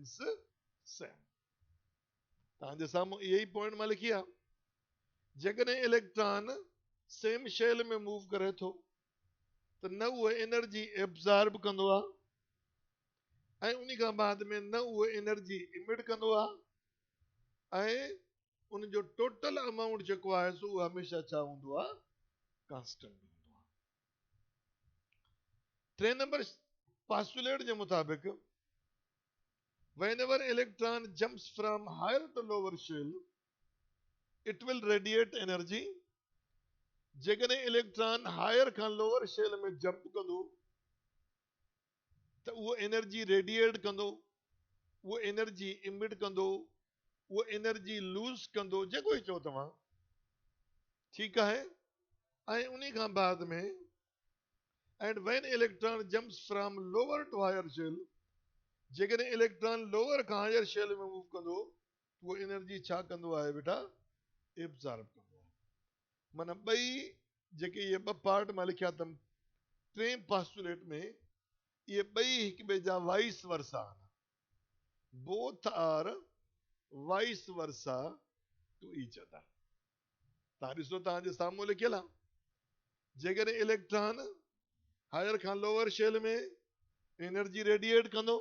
Means same. तव्हांजे साम्हूं इहो ई पॉइंट मां लिखी आहे। जेकॾहिं इलेक्ट्रॉन सेम शेल में मूव करे थो त न उहो एनर्जी एब्ज़ॉर्ब कंदो आहे ऐं उन खां बाद में न उहो एनर्जी इमिट कंदो आहे ऐं उन जो टोटल अमाउंट जेको आहे सो उहो हमेशह छा हूंदो आहे, कांस्टेंट हूंदो आहे। 3 नंबर पास्टुलेट जे मुताबिक़ whenever electron jumps from higher to lower shell it will radiate energy। जेकॾहिं इलेक्ट्रॉन हायर खां लोअर शेल में जंप कंदो त उहो एनर्जी रेडिएट कंदो, उहो एनर्जी इमिट कंदो, उहो एनर्जी लूज़ कंदो, जेको ई चओ तव्हां, ठीकु आहे। ऐं उन खां बाद में and when electron jumps from lower to higher shell, जेकॾहिं इलेक्ट्रॉन लोअर खां हायर शेल में मूव कंदो उहो एनर्जी छा कंदो आहे बेटा, एब्ज़ॉर्ब कंदो आहे। माना ॿई जेके इहे ॿ पार्ट मां लिखिया अथमि 3 पास्टुलेट में, इहे ॿई हिक ॿिए जा वाइस वर्सा आहिनि। Both are vice versa to each other. तव्हां ॾिसो तव्हांजे साम्हूं लिखियल आहे, जेकॾहिं इलेक्ट्रॉन हायर खां लोअर शेल में एनर्जी रेडिएट कंदो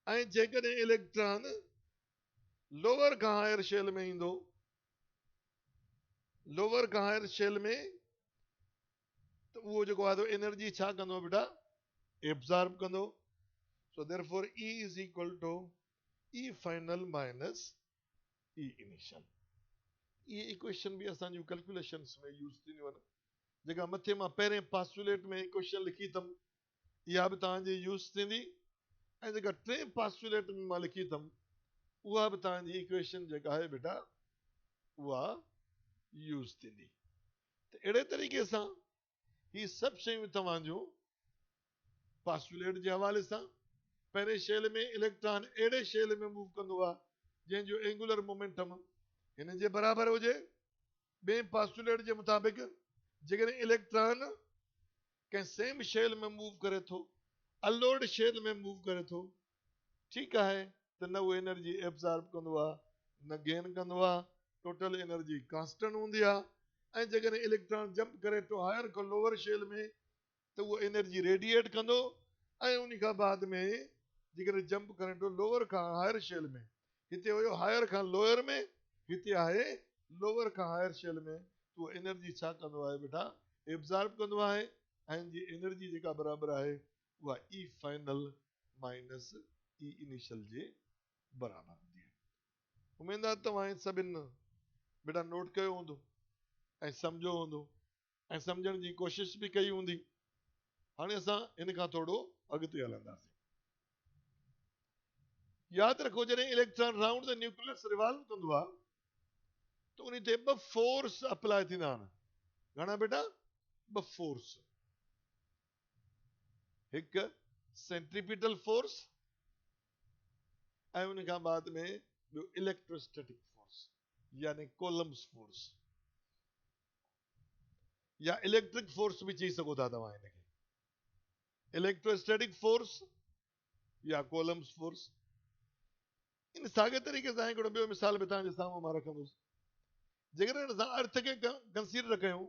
ऐं जेकॾहिं इलेक्ट्रॉन लोअर खां हायर शेल में ईंदो, लोअर खां हायर शेल में, त उहो जेको आहे एनर्जी छा कंदो बेटा, एब्ज़ॉर्ब कंदो। So therefore E is equal to E final minus E initial. ये इक्वेशन भी असांजी कैलकुलेशंस में यूज़ थींदियूं आहिनि। जेका मथे मां पहिरें पास्टुलेट में इक्वेशन लिखी अथमि इहा बि तव्हांजी यूज़ थींदी ऐं जेका 3 पास्टुलेट में मां लिखी अथमि उहा बि तव्हांजी इक्वेशन जेका आहे बेटा उहा यूज़ थींदी। त अहिड़े तरीक़े सां ही सभु शयूं तव्हांजूं पास्टुलेट जे हवाले सां, पहिरें शेल में इलेक्ट्रॉन अहिड़े शेल में मूव कंदो आहे जंहिंजो एंगुलर मोमेंटम हिन जे बराबरि हुजे। ॿिए पास्टुलेट जे मुताबिक़ जेकॾहिं इलेक्ट्रॉन कंहिं सेम शेल में मूव करे थो, अलोड शेल में मूव करे थो, ठीकु आहे, त न उहो एनर्जी एब्ज़ॉर्ब कंदो आहे न गेन कंदो आहे, टोटल एनर्जी कांस्टेंट हूंदी आहे। ऐं जेकॾहिं इलेक्ट्रॉन जंप करे थो हायर खां लोअर शेल में त उहो एनर्जी रेडिएट कंदो ऐं उन खां बाद में जेकॾहिं जंप करे थो लोअर खां हायर शेल में, हिते हुयो हायर खां लोअर में, हिते आहे लोअर खां हायर शेल में, त उहो एनर्जी छा कंदो आहे बेटा, एब्ज़ॉर्ब कंदो आहे ऐं जी एनर्जी जेका बराबरि आहे उहा E final minus E initial जे बराबरि हूंदी आहे। उमेद आहे तव्हां सभिनि बेटा नोट कयो हूंदो ऐं सम्झो हूंदो ऐं सम्झण जी कोशिशि बि कई हूंदी। हाणे असां हिन खां थोरो अॻिते हलंदासीं। यादि रखो जॾहिं electron round the nucleus revolve कंदो आहे त उन ते 2 फोर्स अप्लाई थींदा आहिनि। घणा बेटा, 2 फोर्स, हिकु सेंट्रीपिटल फोर्स ऐं उन खां बाद में ॿियो इलेक्ट्रोस्टैटिक फोर्स यानी कोलम्स फोर्स या इलेक्ट्रिक फोर्स बि चई सघो था तव्हां हिनखे, इलेक्ट्रोस्टैटिक फोर्स या कोलम्स फोर्स। इन साॻे तरीक़े सां हिकिड़ो ॿियो मिसाल बि तव्हांजे साम्हूं मां रखंदुसि। जेकॾहिं असां अर्थ खे कंसीडर कयूं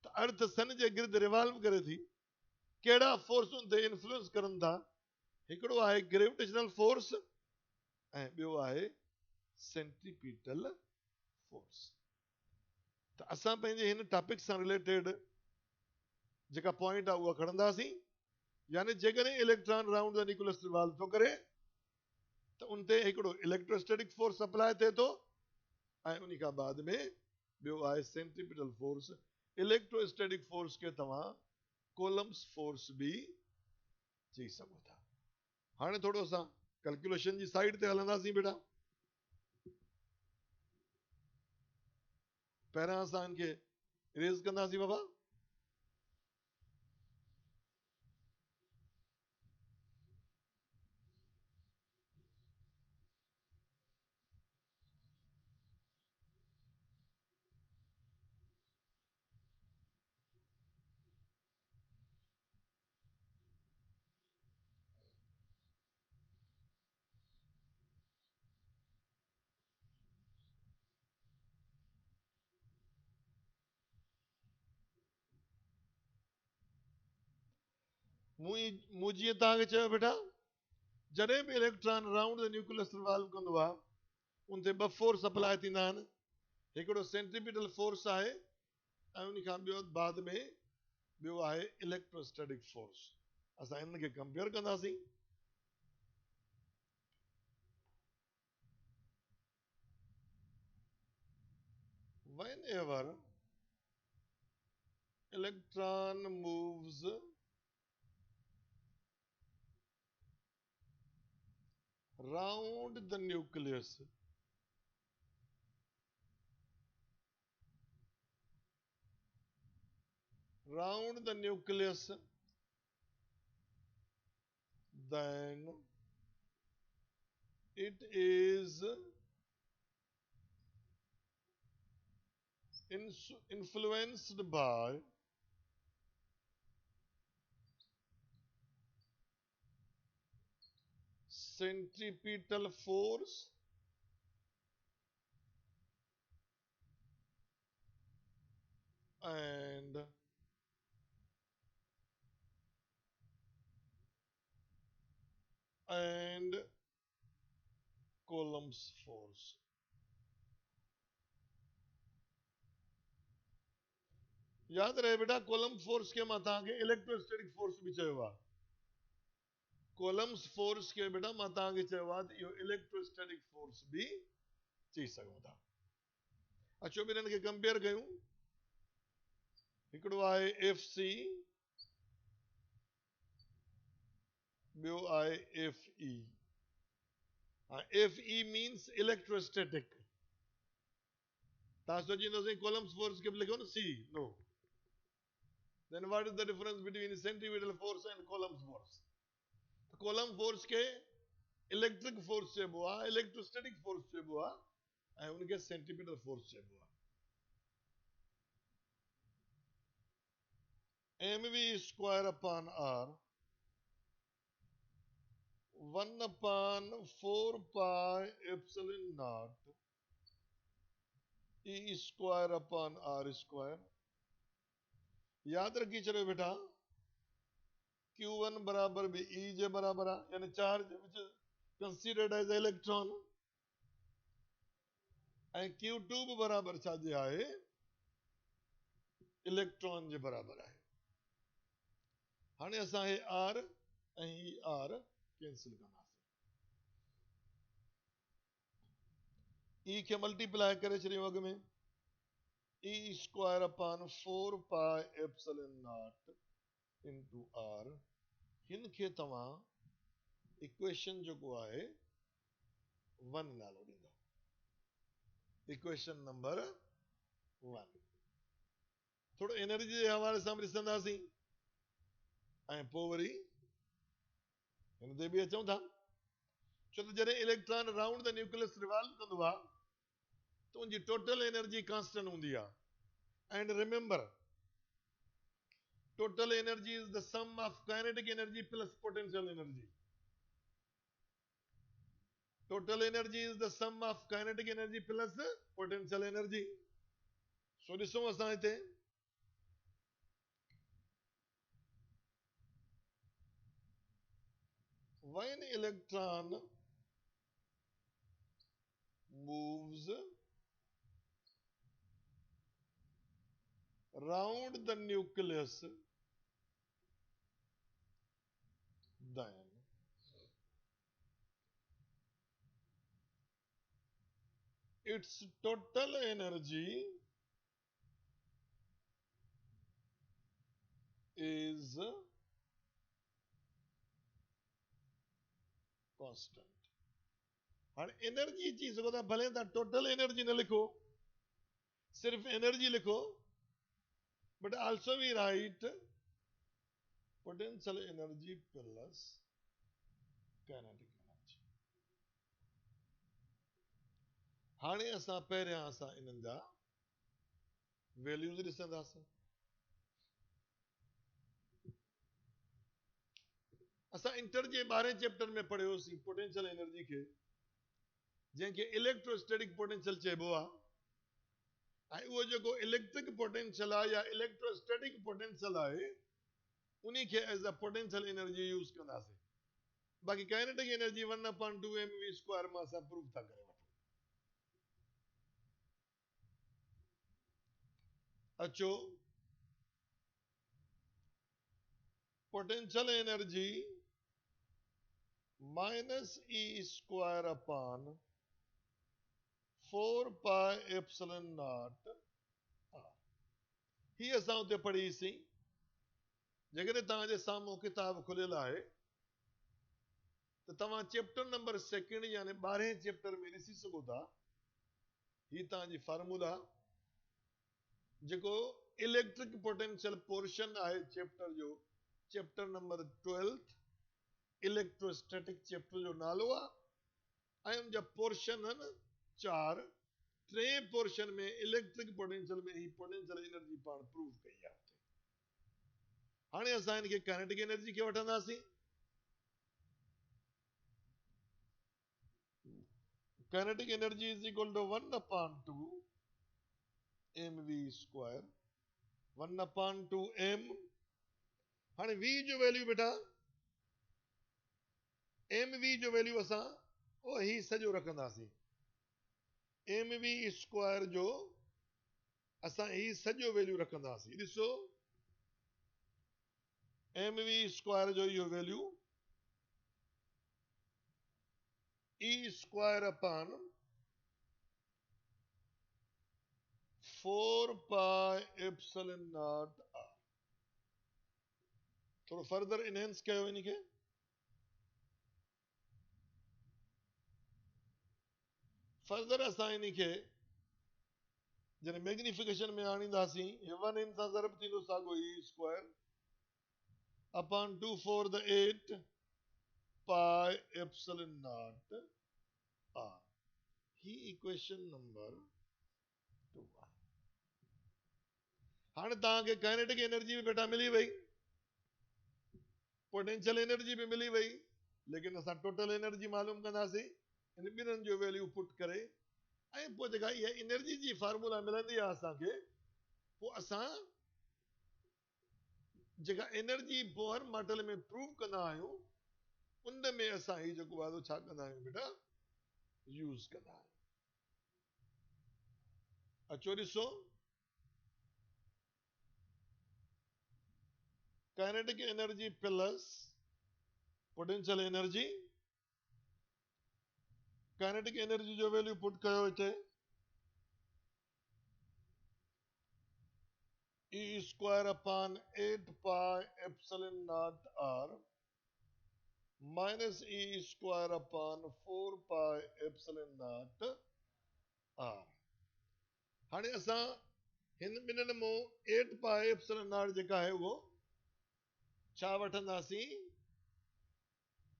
त अर्थ सन जे गिर्द रिवॉल्व करे थी, कहिड़ा फोर्स उन ते इन्फ्लुएंस करनि था, हिकिड़ो आहे ग्रेविटेशनल फोर्स ऐं ॿियो आहे सेंट्रीपिटल फोर्स। त असां पंहिंजे हिन टॉपिक सां रिलेटेड जेका पॉइंट आहे उहा खणंदासीं, यानी जेकॾहिं electron round the nucleus revolve थो करे त उन ते हिकिड़ो इलेक्ट्रोस्टैटिक फोर्स अप्लाई थिए थो ऐं उन खां बाद में ॿियो आहे सेंट्रीपिटल फोर्स। इलेक्ट्रोस्टैटिक फोर्स खे तव्हां कोलम्स फोर्स बि चई सघो था। हाणे थोरो असां कैलकुलेशन जी साइड ते हलंदासीं बेटा। पहिरियां असां हिनखे इरेज़ कंदासीं बाबा। मूं जीअं तव्हांखे चयो बेटा, जॾहिं बि electron round the nucleus revolve कंदो आहे उन ते ॿ फोर्स अप्लाई थींदा आहिनि। हिकिड़ो सेंट्रीपिटल फोर्स आहे ऐं उन खां ॿियो बाद में ॿियो आहे इलेक्ट्रोस्टैटिक फोर्स। असां इनखे कंपेयर कंदासीं। Whenever electron moves round the nucleus, then it is influenced by centripetal force and Coulomb's force। याद रहे बेटा, कोलम फोर्स के मां तव्हांखे इलेक्ट्रोस्टैटिक फोर्स बि चयो आहे। कोलम्स फोर्स के बेटा मां तव्हांखे चयो आहे त इहो इलेक्ट्रोस्टैटिक फोर्स बि चई सघूं था। अचो ॿिन्हिनि खे कंपेयर कयूं। हिकिड़ो आहे FC, ॿियो आहे FE। FE means electrostatic. तव्हां सोचींदोसीं कोलम्स फोर्स खे बि लिखो न C, no. Then what is the difference between centripetal force and Coulomb's force? Coulomb force के इलेक्ट्रिक फोर्स चइबो आहे, इलेक्ट्रोस्टैटिक फोर्स चइबो आहे ऐं उनखे सेंट्रीपिटल फोर्स चइबो आहे। mv square upon r 1 upon 4 pi epsilon naught e square upon r square। याद रखी चलो बेटा, Q1 बराबर भी E जे बराबर आहे, यानी charge which considered as electron, ऐं Q2 भी बराबर छाजे आहे, इलेक्ट्रॉन जे बराबर आहे। हाणे असां हे R ऐं ही R कैंसिल कंदासीं। E खे मल्टीप्लाई करे छॾियो अॻ में, E square upon 4 pi epsilon not into R। हिन खे तव्हां इक्वेशन जेको आहे 1 नालो ॾींदा, इक्वेशन नंबर 1। थोड़ो एनर्जी जे हवाले सां बि ॾिसंदासीं ऐं पोइ वरी हिन ते बि अचूं था। छो त जॾहिं electron round the nucleus revolve कंदो आहे त उनजी टोटल एनर्जी कांस्टेंट हूंदी आहे। And remember, total energy is the sum of kinetic energy plus potential energy। total energy is the sum of kinetic energy plus potential energy। so ॾिसो असां हिते when electron moves round the nucleus, then its total energy is constant। हाणे energy चई सघो था, भले तव्हां total energy न लिखो, सिर्फ एनर्जी लिखो, but also we write potential energy plus kinetic energy। हाणे असां पहिरियां असां इन्हनि जा वैल्यूज़ ॾिसंदासीं। असां इंटर जे 12 चैप्टर में पढ़ियोसीं पोटेंशियल एनर्जी खे, जंहिंखे इलेक्ट्रोस्टैटिक पोटेंशियल चइबो आहे। ऐं उहो जेको इलेक्ट्रिक पोटेंशियल आहे या इलेक्ट्रोस्टैटिक पोटेंशियल आहे, उन्हीं खे as a potential energy use कंदासीं। बाक़ी काइनेटिक एनर्जी 1/2 mv² मां असां प्रूव था करे वठूं। अचो potential energy -e² 4 pi epsilon naught are. ही असां उते पढ़ीसीं। जेकॾहिं तव्हांजे साम्हूं किताब खुलियल आहे त तव्हां चैप्टर नंबर 2 यानी 12 चैप्टर में ॾिसी सघो था। ही तव्हांजी फार्मूला जेको इलेक्ट्रिक पोटेंशियल पोर्शन आहे चैप्टर जो, चैप्टर नंबर 12 इलेक्ट्रोस्टैटिक चैप्टर जो नालो आहे। ऐं उन जा पोर्शन आहिनि 4। 3 पोर्शन में इलेक्ट्रिक पोटेंशियल में ही पोटेंशियल एनर्जी पाण प्रूव कई आहे। हाणे असां हिनखे काइनेटिक एनर्जी खे वठंदासीं। Kinetic energy is equal to 1/2 mv²। 1/2 m। हाणे v जो वैल्यू बेटा mv जो वैल्यू असां ओ ही सॼो रखंदासीं। mv² जो असां ही सॼो वैल्यू रखंदासीं। ॾिसो mv² जो इहो value e² 4 pi epsilon naught R. थोड़ो फर्दर इनहेंस कयो इनखे। फर्दर असां इनखे जॾहिं मैग्निफिकेशन में आणींदासीं, 1 इन सां ज़रब थींदो साॻो e² अपॉन 2 4 द 8 पाई एप्सिलॉन नॉट आर। ही इक्वेशन नंबर 2 आहे। हाणे तव्हांखे काइनेटिक एनर्जी भी बेटा मिली वई, पोटेंशियल एनर्जी भी मिली वई, लेकिन असां टोटल एनर्जी मालूम कंदासीं इन ॿिन्हिनि जो वैल्यू पुट करे। ऐं पोइ जेका इहा एनर्जी जी फार्मूला मिलंदी आहे असांखे, पोइ असां जेका एनर्जी बोहर मॉडल में प्रूव कंदा आहियूं उन में असां ही जेको आहे छा कंदा आहियूं बेटा, यूज़ कंदा आहियूं। अचो ॾिसो kinetic energy plus potential energy. Kinetic energy जो वैल्यू पुट कयो हिते e² upon 8 pi epsilon naught R minus e² upon 4 pi epsilon naught R. हाणे असां हिन ॿिन्हिनि मां 8 पाई एप्सिलॉन नॉट जेका आहे उहो छा वठंदासीं,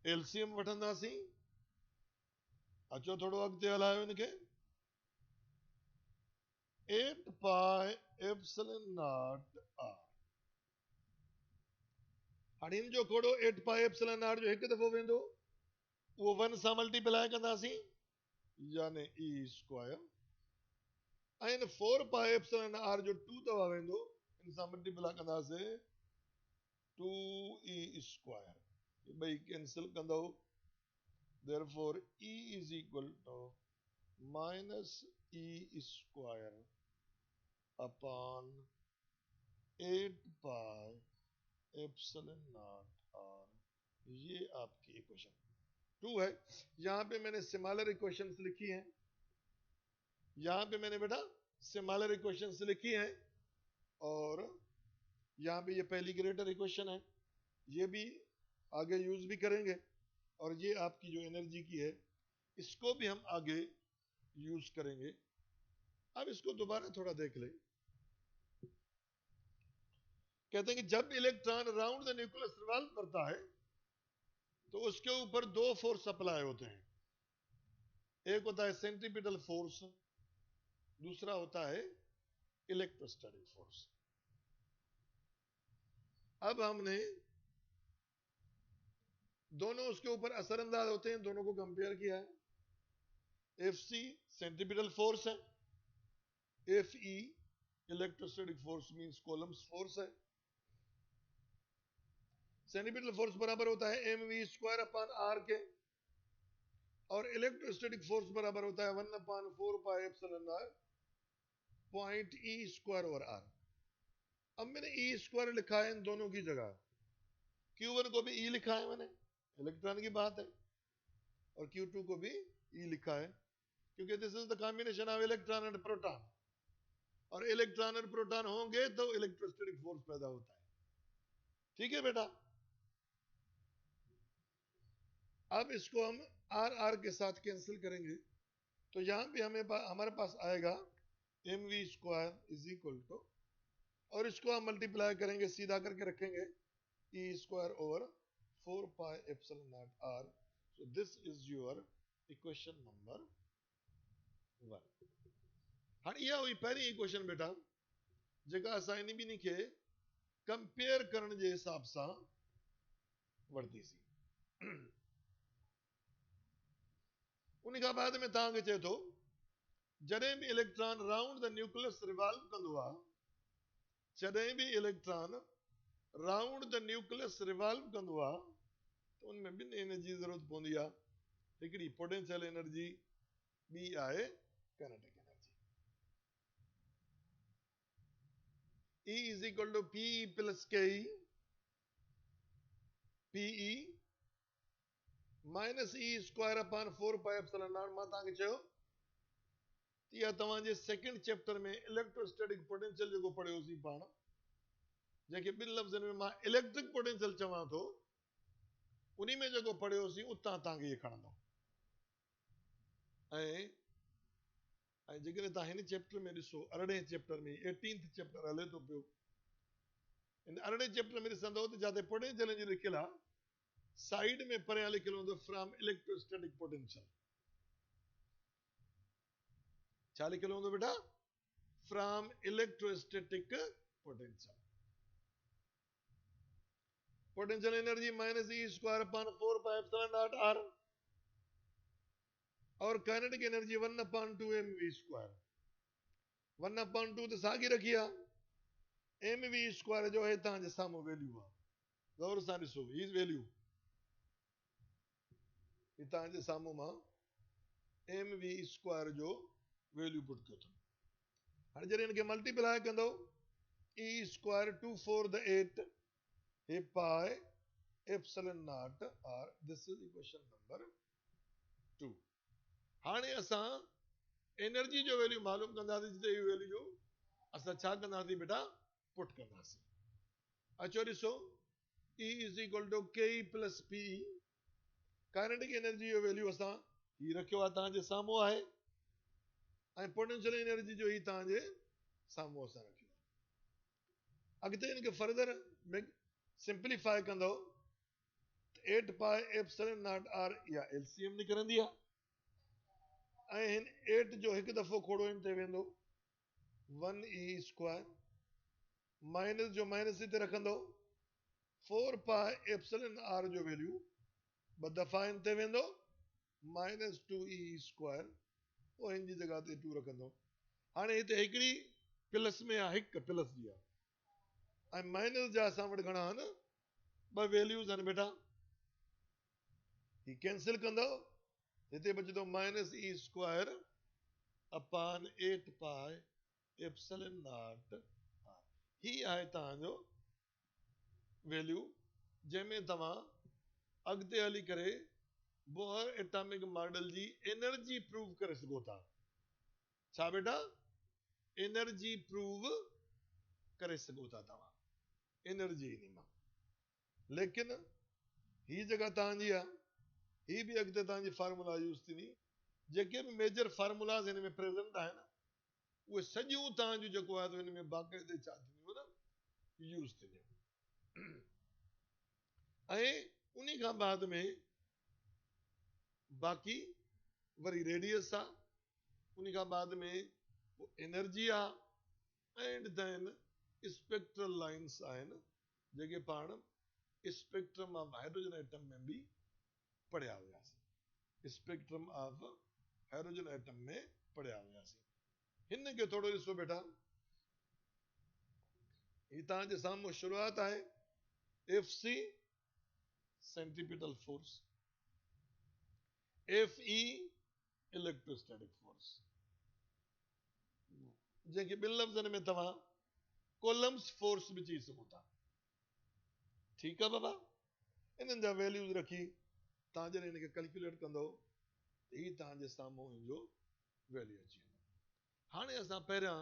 एलसीएम वठंदासीं। अचो थोड़ो अॻिते हलायो इनखे। 8 पाई एप्सिलॉन नॉट आर। हाणे इन जो खोड़ो 8 पाई एप्सिलॉन नॉट जो हिकु दफ़ो वेंदो, उहो 1 सां मल्टीप्लाई कंदासीं यानी e²। ऐं इन 4 पाई एप्सिलॉन आर जो 2 दफ़ा वेंदो, इन सां मल्टीप्लाई कंदासीं 2e²। ये ॿई कैंसिल कंदो, therefore e is equal to minus e² upon 8 pi epsilon naught R. ये आपकी इक्वेशन 2 है। यहां पे मैंने सिमिलर इक्वेशंस लिखी हैं, यहां पे मैंने बेटा सिमिलर इक्वेशंस लिखी हैं, और यहां पे ये पहली ग्रेटर इक्वेशन है, ये भी आगे यूज भी करेंगे, और ये आपकी जो एनर्जी की है इसको भी हम आगे यूज करेंगे। अब इसको दोबारा थोड़ा देख लें। कहते हैं कि जब electron around the nucleus revolve करता है तो उसके ऊपर 2 फोर्स अप्लाई होते हैं। एक होता है सेंट्रीपिटल फोर्स, दूसरा होता है इलेक्ट्रोस्टैटिक फोर्स। अब हमने दोनों उसके ऊपर असरअंदाज होते हैं, दोनों को कंपेयर किया है। एफ सी सेंट्रीपिटल फोर्स है, F E electrostatic force means columns force है। सेंट्रीपिटल फोर्स बराबर होता है mv² r के, और इलेक्ट्रोस्टैटिक फोर्स बराबर होता है 1/4πε0 पॉइंट E²/r। अब मैंने E² लिखा है इन दोनों की जगह, Q1 को भी E लिखा है मैंने, इलेक्ट्रॉन की बात है, और Q2 को भी E लिखा है, क्योंकि this is the combination of electron and proton, और इलेक्ट्रॉन और प्रोटॉन होंगे तो इलेक्ट्रोस्टैटिक फोर्स पैदा होता है। ठीक है बेटा, अब इसको हम R के साथ कैंसिल करेंगे, तो यहां पे हमारे पास आएगा mv² और इसको हम मल्टीप्लाई करेंगे, सीधा करके रखेंगे E²/4πε0r। So this is your equation number 1। हाँ, यह हुई पहली इक्वेशन बेटा, जेका असां इन ॿिन्ही खे कंपेयर करण जे हिसाब सां वरितीसीं। उन खां बाद में तव्हांखे चए थो, जॾहिं बि electron round the nucleus revolve कंदो आहे, जॾहिं बि electron round the nucleus revolve कंदो आहे, तो उनमें ॿिनि एनर्जी जी ज़रूरत पवंदी आहे, हिकिड़ी पोटेंशियल एनर्जी, ॿी आहे kinetic energy. E is equal to P plus KE, PE minus E²/4πε0। मां तव्हांखे चयो इहा तव्हांजे सेकेंड चैप्टर में इलेक्ट्रोस्टैटिक पोटेंशियल जेको पढ़ियोसीं पाण, जंहिंखे ॿिनि लफ़्ज़नि में मां इलेक्ट्रिक पोटेंशियल चवां थो, उन्ही में जेको पढ़ियोसीं उतां तव्हांखे इहे खणंदो। ऐं जेकॾहिं तव्हां हिन चैप्टर में ॾिसो, 18 चैप्टर में 18th चैप्टर हले थो पियो, इन 18 चैप्टर में ॾिसंदो त जिते पोटेंशियल जी लिखियल आहे, साइड में परियां लिखियल हूंदो फ्रॉम इलेक्ट्रोस्टैटिक पोटेंशियल। छा लिखियल हूंदो बेटा? From electrostatic potential. Potential energy minus E²/4πε0r, और काइनेटिक एनर्जी 1/2mv²। 1/2 तो साॻी रखी आहे, mv² जो है तव्हांजे साम्हूं वैल्यू आहे, गौर सां ॾिसो, हीअ वैल्यू तव्हांजे साम्हूं मां mv² जो वैल्यू पुट कयो अथमि। हाणे जॾहिं हिनखे मल्टीप्लाई कंदो, E² 2 4 the 8 πε0r। This is equation number 2। हाणे असां एनर्जी जो वैल्यू मालूम कंदासीं, जिते इहो वैल्यू जो असां छा कंदासीं बेटा, पुट कंदासीं। अचो ॾिसो, E is equal to KE plus PE। Kinetic energy जो वैल्यू असां ही रखियो आहे, तव्हांजे साम्हूं आहे, ऐं पोटेंशियल एनर्जी जो ही तव्हांजे साम्हूं असां रखियो आहे। अॻिते हिनखे फर्दर सिंप्लीफाई कंदो, 8πε0r इहा LCM निकिरंदी आहे, ऐं हिन 8 जो हिकु दफ़ो खोड़ो हिन ते वेंदो, 1E², माइनस जो माइनस हिते रखंदो, 4πε0r जो वैल्यू ॿ दफ़ा हिन ते वेंदो, माइनस 2E², पोइ हिन जी जॻह ते 2 रखंदो। हाणे हिते हिकिड़ी प्लस में आहे, हिकु प्लस जी आहे, ऐं माइनस जा असां वटि घणा आहिनि, ॿ वैल्यूज़ आहिनि बेटा। ही कैंसिल कंदो, हिते बचंदो माइनस E²/8πε0r। ही आहे तव्हांजो वैल्यू, जंहिंमें तव्हां अॻिते हली करे बोहर एटॉमिक मॉडल जी एनर्जी प्रूव करे सघो था। छा बेटा? एनर्जी प्रूव करे सघो था तव्हां, एनर्जी इन मां। लेकिन ही जगह तव्हांजी आहे, ही बि अॻिते तव्हांजी फार्मूला यूज़ थींदी, जेके बि मेजर फार्मूलाज़ हिन में प्रेज़ेंट आहिनि, उहे सॼियूं तव्हांजूं जेको आहे हिन में बाक़ाइदे छा थींदियूं न, यूज़ थींदियूं। ऐं उन खां बाद में बाक़ी वरी रेडियस आहे, उन खां बाद में एनर्जी आहे, एंड देन स्पेक्ट्रल लाइन्स आहिनि, जेके पाण स्पेक्ट्रम ऑफ हाइड्रोजन एटम में बि पढ़िया हुआसीं। स्पेक्ट्रम ऑफ हाइड्रोजन एटम में पढ़िया हुआसीं। हिन खे थोरो ॾिसो बेटा, ही तव्हांजे साम्हूं शुरूआत आहे FC centripetal force, Fe electrostatic force, जंहिंखे ॿिनि लफ़्ज़नि में तव्हां कोलम्स फोर्स बि चई सघो था। ठीकु आहे बाबा, इन्हनि जा वैल्यूज़ रखी तव्हां जॾहिं हिनखे कैलकुलेट कंदो त ही तव्हांजे साम्हूं हिनजो वैल्यू अची वेंदो। हाणे असां पहिरियां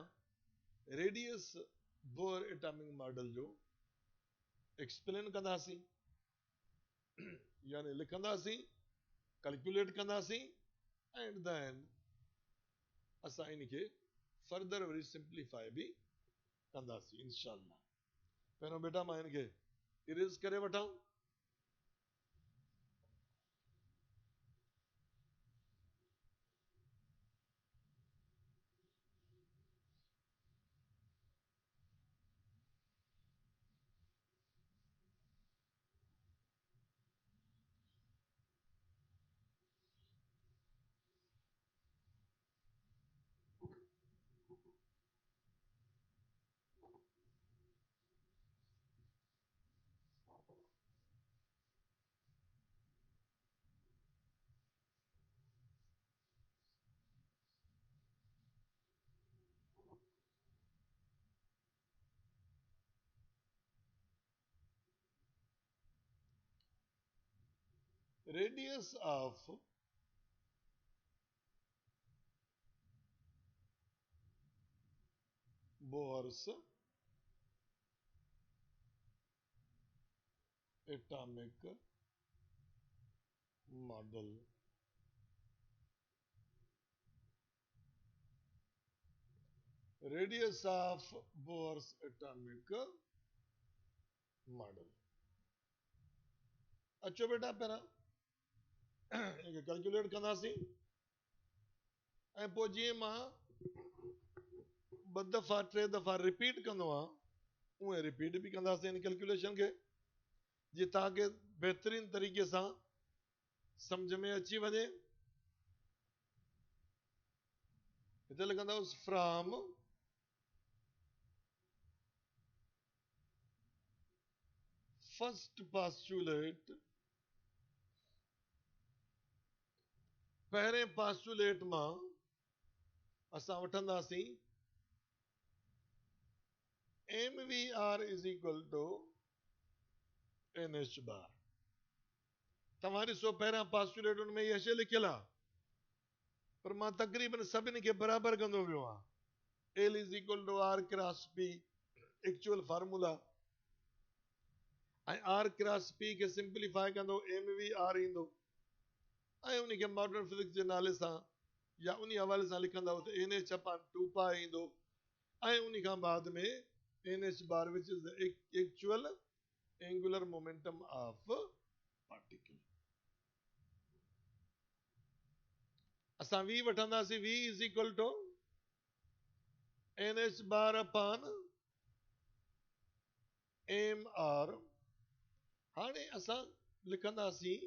रेडियस बोर एटॉमिक मॉडल जो एक्सप्लेन कंदासीं, यानी लिखंदासीं, कैलकुलेट कंदासीं, एंड देन असां इनखे फर्दर वरी सिंप्लीफाई बि कंदासीं इंशाअल्लाह। पहिरियों बेटा मां हिनखे इरेज करे वठां। Radius of Bohr's atomic model radius of Bohr's atomic model। अचो बेटा पहिरां इनखे कैलकुलेट कंदासीं, ऐं पोइ जीअं मां ॿ दफ़ा टे दफ़ा रिपीट कंदो आहियां उहे रिपीट बि कंदासीं इन कैलकुलेशन खे, जीअं तव्हांखे बहितरीन तरीक़े सां सम्झ में अची वञे। हिते लिखंदासीं फ्रॉम फर्स्ट पास्टुलेट, पहिरें पास्टुलेट मां असां वठंदासीं MVR is equal to NH bar. तव्हां ॾिसो पहिरियां पास्टुलेट में इहा शइ लिखियल आहे, पर मां तक़रीबन सभिनी खे बराबरि कंदो वियो आहियां। L is equal to R cross P actual formula, ऐं R क्रॉस P खे सिंप्लीफाई कंदो MVR ईंदो, ऐं उनखे मॉडर्न फिजिक्स जे नाले सां या उन हवाले सां लिखंदा त NH अपॉन 2 पाई ईंदो, ऐं उन खां बाद में NH bar which is the actual angular momentum of particle. असां V वठंदासीं, V is equal to NH bar upon MR। हाणे असां लिखंदासीं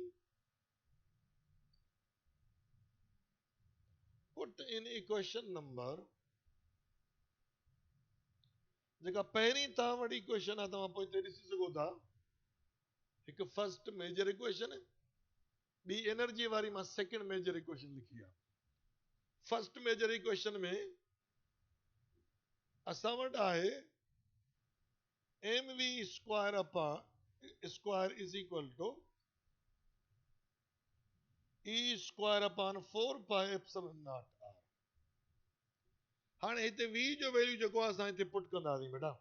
पुट इन इक्वेशन नंबर, जेका पहिरीं तव्हां वटि इक्वेशन आहे तव्हां पोइ हिते ॾिसी सघो था, हिकु फर्स्ट मेजर इक्वेशन, ॿी एनर्जी वारी मां सेकंड मेजर इक्वेशन लिखी आहे। फर्स्ट मेजर इक्वेशन में असां वटि आहे MV square upon square is equal to E square upon 4 pi epsilon naught R। हाणे हिते V जो वैल्यू जेको आहे असां हिते पुट कंदासीं बेटा,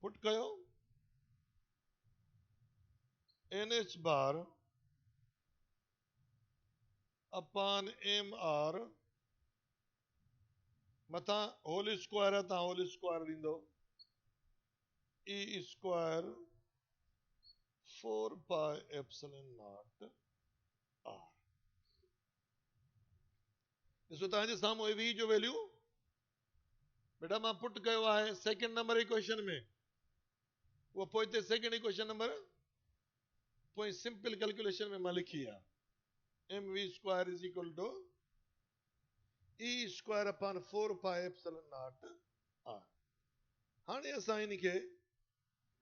पुट कयो NH बार अपॉन MR, मथां होल स्क्वायर आहे तव्हां होल स्क्वायर ॾींदो, E square 4 pi epsilon naught R। ॾिसो तव्हांजे साम्हूं V जो वैल्यू बेटा मां पुट कयो आहे सेकंड नंबर इक्वेशन में, उहो पोइ हिते सेकंड इक्वेशन नंबर पोइ सिंपल कैलकुलेशन में मां लिखी आहे MV square is equal to E square upon 4 pi epsilon naught R। हाणे असां इनखे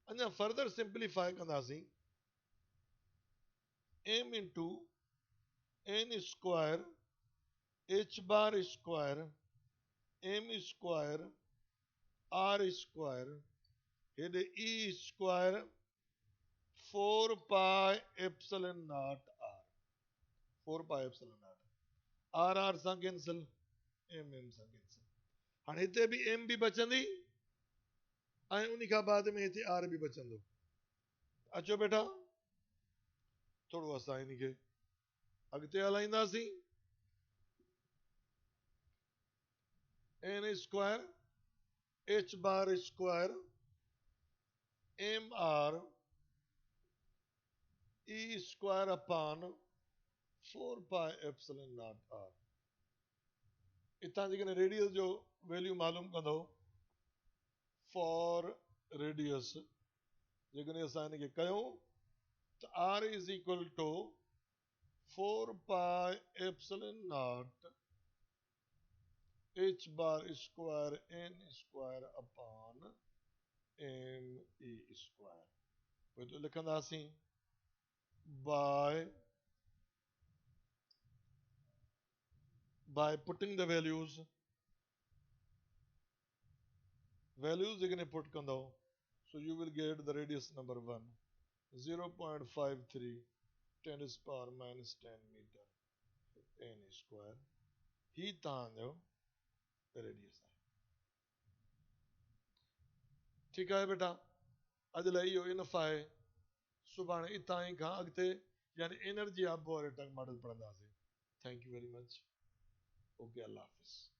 अञा फर्दर सिंप्लीफाई कंदासीं, m into n square h bar square m square r square here e square 4 pi epsilon naught r 4 pi epsilon naught r सां cancel m सां cancel हाणे हिते बि m बि बचंदी ऐं उन खां बाद में हिते r बि बचंदो अचो बेटा थोरो असां इन खे अॻिते हलाईंदासीं n square h bar square m r e square upon 4 pi epsilon naught r इतां जेकॾहिं रेडियस जो वैल्यू मालूम कंदो फॉर रेडियस जेकॾहिं असां हिनखे कयूं त r is equal to 4 pi epsilon naught h bar square n square upon m e square पोइ तो लिखंदासीं by putting the values जेकॾहिं पुट कंदो so you will get the radius number 1 0.53 10 is power minus 10 meter n square ही तव्हांजो radius आहे ठीकु आहे बेटा अॼु लाइ इहो इनफ आहे सुभाणे इतां ई खां अॻिते यानी energy of Bohr atomic model पढ़ंदासीं thank you very much okay अल्लाह हाफ़िज़